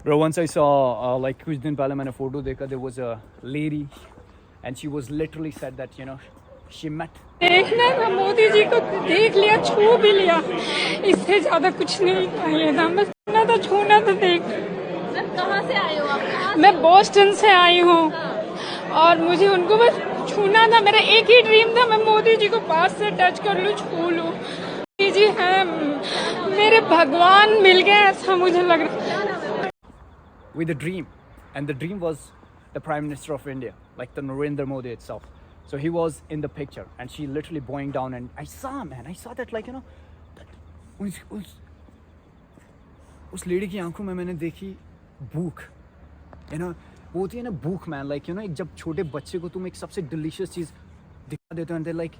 Bro, once I saw like कुछ दिन पहले मैंने photo देखा, there was a lady and she was literally said that she met. देखना था मोदी जी को, देख लिया, छू भी लिया, इससे ज्यादा कुछ नहीं चाहिए था, बस छूना था, छूना था। देख, कहाँ से आए हो आप? मैं बोस्टन से आई हूँ और मुझे उनको बस छूना था। मेरा एक ही ड्रीम था, मैं मोदी जी को पास से टच कर लूँ, छू लूँ। मोदी जी हैं मेरे भगवान, मिल गए ऐसा मुझे लग रहा है। With a dream, and the dream was the Prime Minister of India, like the Narendra Modi itself. So he was in the picture, and she literally bowing down, and I saw that like that उस lady की आंखों में मैंने देखी भूख, वो होती है ना भूख मैन, लाइक एक जब छोटे बच्चे को तुम एक सबसे डिलीशियस चीज दिखा देते हो, like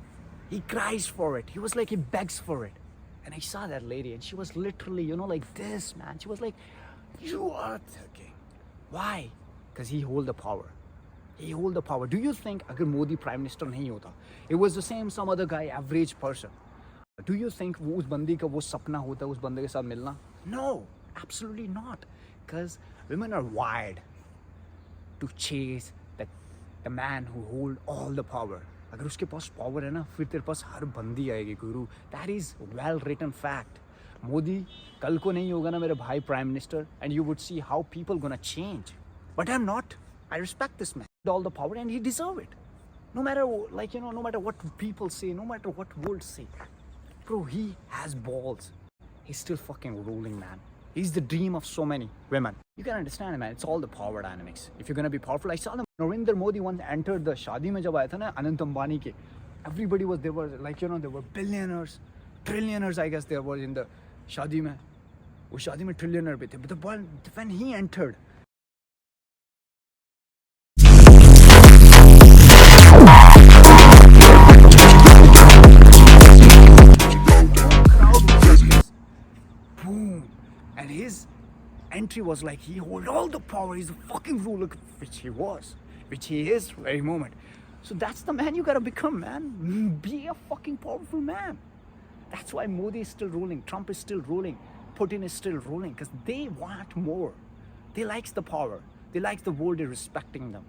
he cries for it, he was like he begs for it, and I saw that lady and she was literally like this, man. She was like, you are thinking, why? Because he hold the power. He hold the power. Do you think अगर Modi prime minister नहीं होता, it was the same some other guy, average person, do you think वो उस बंदी का वो सपना होता उस बंदे के साथ मिलना? No, absolutely not. Because women are wired to chase the man who hold all the power. अगर उसके पास पावर है ना, फिर तेरे पास हर बंदी आएगी गुरु. That is well written fact. Modi कल को नहीं होगा ना मेरे भाई prime minister, and you would see how people gonna change. But I'm not. I respect this man. All the power and he deserve it. No matter no matter what people say, no matter what world say. Bro, he has balls. He's still fucking ruling, man. He's the dream of so many women. You can understand, man. It's all the power dynamics. If you're gonna be powerful, I saw them. Narendra Modi once entered the शादी में जब आया था ना Anant Ambani के, everybody was, they were like there were billionaires, trillionaires, I guess there were in the शादी में. वो शादी में trillionaire भी थे. But when he entered, boom, and his entry was like he hold all the power. He's a fucking ruler, which he is very moment. So that's the man you gotta become, man. Be a fucking powerful man. That's why Modi is still ruling, Trump is still ruling, Putin is still ruling, because they want more. They likes the power. They likes the world is respecting them.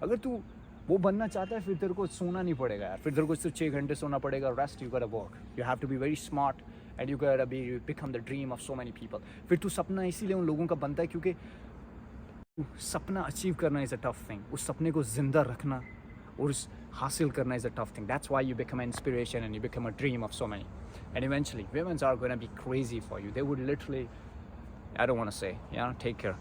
अगर तू वो बनना चाहता है, फिर तेरे को सोना नहीं पड़ेगा यार, फिर तेरे को सिर्फ 6 घंटे सोना पड़ेगा. Rest you gotta work. You have to be very smart and you gotta become the dream of so many people. फिर तू सपना इसीलिए उन लोगों का बनता है क्योंकि सपना अचीव करना is a tough thing. उस सपने को जिंदा रखना और उस हासिल करना is a tough thing. That's why you become an inspiration and you become a dream of so many. And eventually, women are gonna be crazy for you. They would literally, I don't want to say, take care.